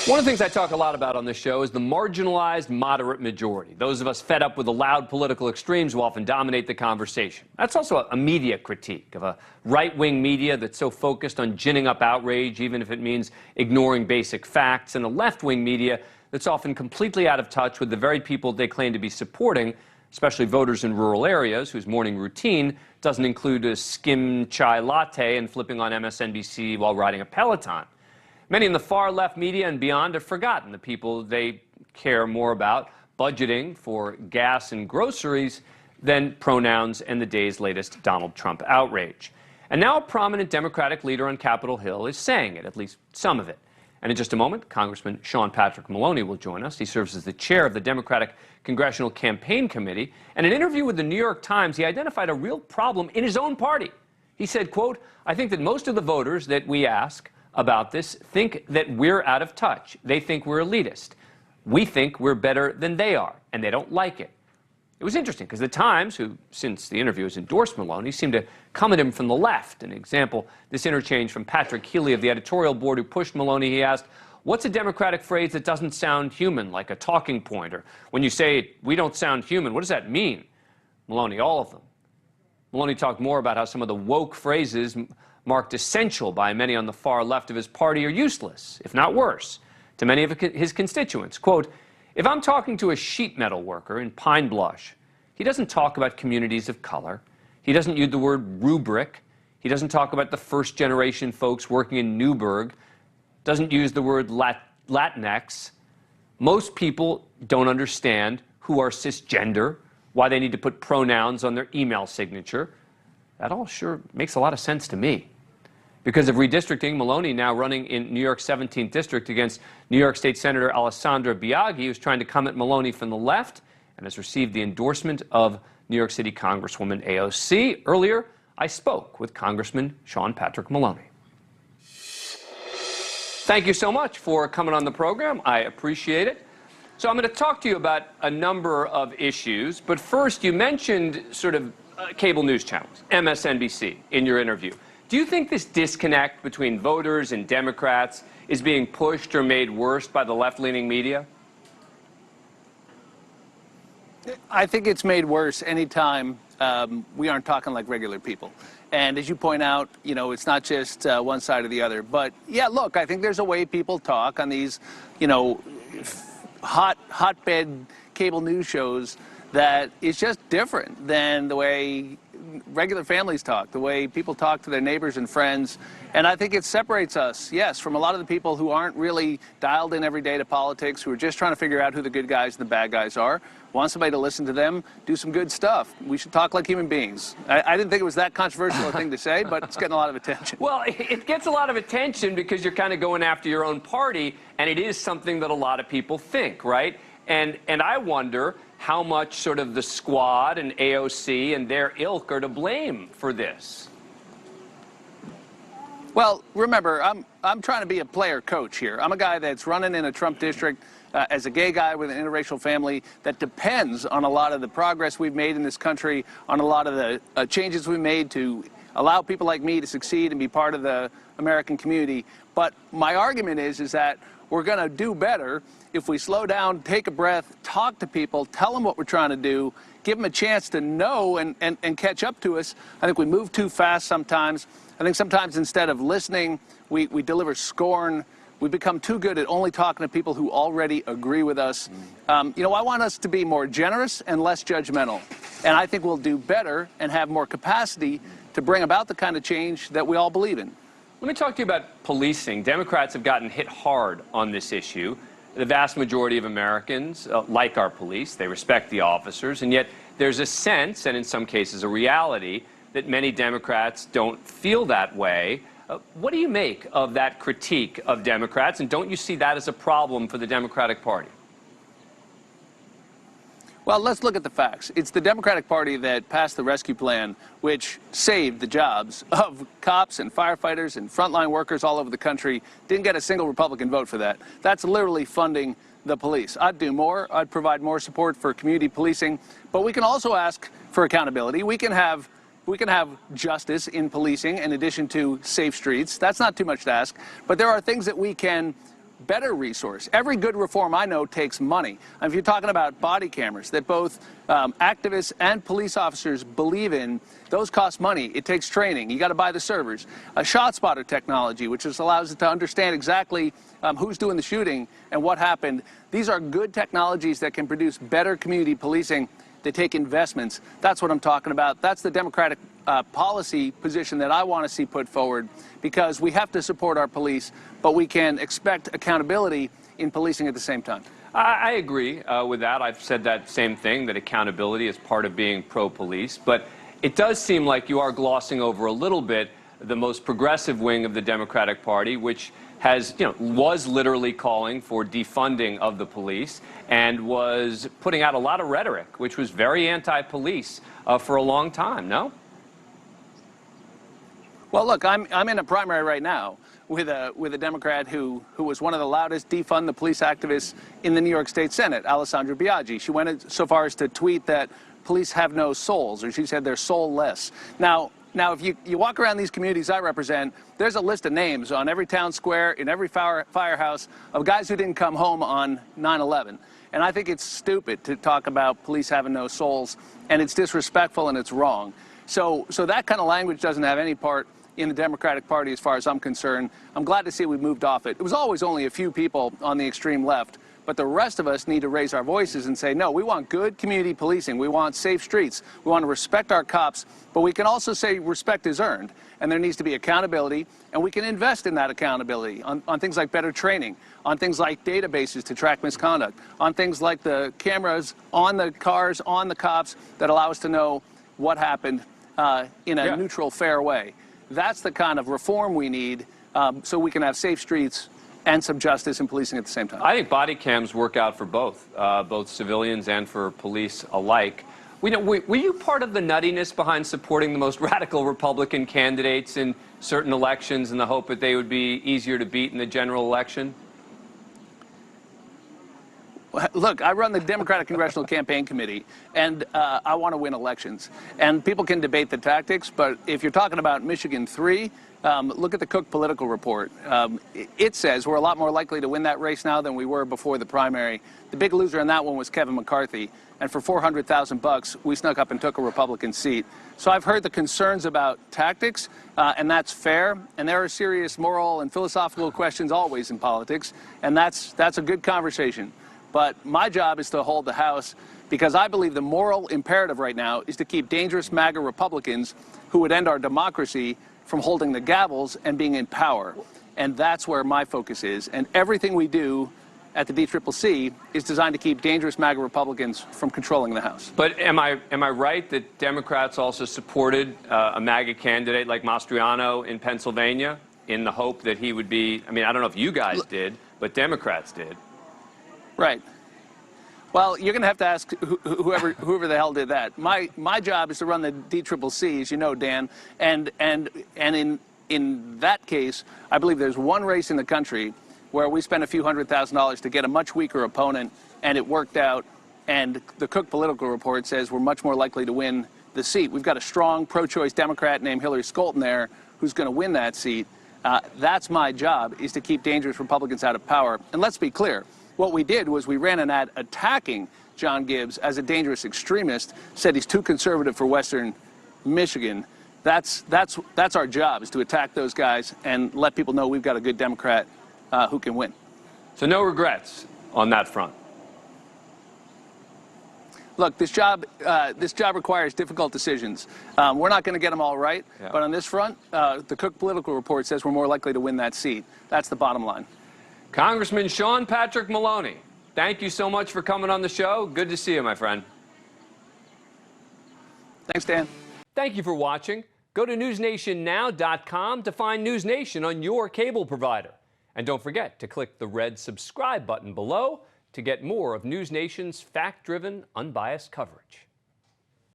One of the things I talk a lot about on this show is the marginalized moderate majority. Those of us fed up with the loud political extremes who often dominate the conversation. That's also a media critique of a right-wing media that's so focused on ginning up outrage, even if it means ignoring basic facts, and a left-wing media that's often completely out of touch with the very people they claim to be supporting, especially voters in rural areas whose morning routine doesn't include a skim chai latte and flipping on MSNBC while riding a Peloton. Many in the far-left media and beyond have forgotten the people they care more about budgeting for gas and groceries than pronouns and the day's latest Donald Trump outrage. And now a prominent Democratic leader on Capitol Hill is saying it, at least some of it. And in just a moment, Congressman Patrick Maloney will join us. He serves as the chair of the Democratic Congressional Campaign Committee. And in an interview with the New York Times, he identified a real problem in his own party. He said, quote, "I think that most of the voters that we ask about this think that we're out of touch. They think we're elitist. We think we're better than they are, and they don't like it." It was interesting because the Times, who since the interview has endorsed Maloney, seemed to come at him from the left. An example, this interchange from Patrick Healy of the editorial board who pushed Maloney. He asked, "What's a Democratic phrase that doesn't sound human, like a talking point? Or when you say, we don't sound human, what does that mean?" Maloney, all of them. Maloney talked more about how some of the woke phrases marked essential by many on the far left of his party are useless, if not worse, to many of his constituents. Quote, "If I'm talking to a sheet metal worker in Pine Blush, he doesn't talk about communities of color. He doesn't use the word rubric. He doesn't talk about the first-generation folks working in Newburgh. Doesn't use the word Latinx. Most people don't understand who are cisgender, why they need to put pronouns on their email signature." That all sure makes a lot of sense to me. Because of redistricting, Maloney now running in New York's 17th district against New York State Senator Alessandra Biaggi, who's trying to come at Maloney from the left and has received the endorsement of New York City Congresswoman AOC. Earlier, I spoke with Congressman Patrick Maloney. Thank you so much for coming on the program. I appreciate it. So I'm going to talk to you about a number of issues, but first you mentioned sort of cable news channels, MSNBC, in your interview. Do you think this disconnect between voters and Democrats is being pushed or made worse by the left-leaning media? I think it's made worse anytime we aren't talking like regular people. And as you point out, you know, it's not just one side or the other. But, yeah, look, I think there's a way people talk on these, you know, hotbed cable news shows that is just different than the way regular families talk, the way people talk to their neighbors and friends. And I think it separates us, yes, from a lot of the people who aren't really dialed in every day to politics, who are just trying to figure out who the good guys and the bad guys are, want somebody to listen to them, do some good stuff. We should talk like human beings. I didn't think it was that controversial a thing to say, but it's getting a lot of attention. Well, it gets a lot of attention because you're kind of going after your own party, and it is something that a lot of people think, right? And I wonder how much sort of the squad and AOC and their ilk are to blame for this. Well, remember, I'm trying to be a player coach here. I'm a guy that's running in a Trump district as a gay guy with an interracial family that depends on a lot of the progress we've made in this country, on a lot of the changes we made to allow people like me to succeed and be part of the American community. But my argument is that we're going to do better if we slow down, take a breath, talk to people, tell them what we're trying to do, give them a chance to know and catch up to us. I think we move too fast sometimes. I think sometimes instead of listening, we deliver scorn. We become too good at only talking to people who already agree with us. You know, I want us to be more generous and less judgmental. And I think we'll do better and have more capacity to bring about the kind of change that we all believe in. Let me talk to you about policing. Democrats have gotten hit hard on this issue. The vast majority of Americans like our police. They respect the officers. And yet there's a sense, and in some cases a reality, that many Democrats don't feel that way. What do you make of that critique of Democrats? And don't you see that as a problem for the Democratic Party? Well, let's look at the facts. It's the Democratic Party that passed the rescue plan, which saved the jobs of cops and firefighters and frontline workers all over the country. Didn't get a single Republican vote for that. That's literally funding the police. I'd do more. I'd provide more support for community policing. But we can also ask for accountability. We can have justice in policing in addition to safe streets. That's not too much to ask. But there are things that we can better resource. Every good reform I know takes money. And if you're talking about body cameras that both activists and police officers believe in, those cost money. It takes training. You got to buy the servers. A shot spotter technology, which just allows it to understand exactly who's doing the shooting and what happened. These are good technologies that can produce better community policing. They take investments. That's what I'm talking about. That's the Democratic policy position that I want to see put forward, because we have to support our police, but we can expect accountability in policing at the same time. I agree with that. I've said that same thing, that accountability is part of being pro-police. But it does seem like you are glossing over a little bit the most progressive wing of the Democratic Party, which has, was literally calling for defunding of the police and was putting out a lot of rhetoric, which was very anti-police for a long time, no? Well, look, I'm in a primary right now with a Democrat who was one of the loudest defund the police activists in the New York State Senate, Alessandra Biaggi. She went so far as to tweet that police have no souls, or she said they're soulless. Now, if you walk around these communities I represent, there's a list of names on every town square, in every firehouse, of guys who didn't come home on 9/11. And I think it's stupid to talk about police having no souls, and it's disrespectful and it's wrong. So that kind of language doesn't have any part in the Democratic Party as far as I'm concerned. I'm glad to see we moved off it. It was always only a few people on the extreme left, but the rest of us need to raise our voices and say, no, we want good community policing. We want safe streets. We want to respect our cops, but we can also say respect is earned, and there needs to be accountability, and we can invest in that accountability on things like better training, on things like databases to track misconduct, on things like the cameras on the cars, on the cops, that allow us to know what happened in a neutral, fair way. That's the kind of reform we need so we can have safe streets and some justice in policing at the same time. I think body cams work out for both civilians and for police alike. Were you part of the nuttiness behind supporting the most radical Republican candidates in certain elections in the hope that they would be easier to beat in the general election? Look, I run the Democratic Congressional Campaign Committee, and I want to win elections. And people can debate the tactics, but if you're talking about Michigan 3, look at the Cook political report. It says we're a lot more likely to win that race now than we were before the primary. The big loser in that one was Kevin McCarthy, and for $400,000, we snuck up and took a Republican seat. So I've heard the concerns about tactics, and that's fair. And there are serious moral and philosophical questions always in politics, and that's a good conversation. But my job is to hold the House, because I believe the moral imperative right now is to keep dangerous MAGA Republicans who would end our democracy from holding the gavels and being in power. And that's where my focus is. And everything we do at the DCCC is designed to keep dangerous MAGA Republicans from controlling the House. But am I right that Democrats also supported a MAGA candidate like Mastriano in Pennsylvania in the hope that he would be, I don't know if you guys did, but Democrats did. Right. Well, you're going to have to ask whoever the hell did that. My job is to run the DCCC, as you know, Dan, and in that case, I believe there's one race in the country where we spent a few $100,000 to get a much weaker opponent, and it worked out. And the Cook political report says we're much more likely to win the seat. We've got a strong pro-choice Democrat named Hillary Scholten there who's going to win that seat. That's my job, is to keep dangerous Republicans out of power. And let's be clear. What we did was we ran an ad attacking John Gibbs as a dangerous extremist, said he's too conservative for Western Michigan. That's our job, is to attack those guys and let people know we've got a good Democrat who can win. So no regrets on that front? Look, this job requires difficult decisions. We're not going to get them all right, but on this front, the Cook political report says we're more likely to win that seat. That's the bottom line. Congressman Sean Patrick Maloney, thank you so much for coming on the show. Good to see you, my friend. Thanks, Dan. Thank you for watching. Go to newsnationnow.com to find NewsNation on your cable provider. And don't forget to click the red subscribe button below to get more of NewsNation's fact-driven, unbiased coverage.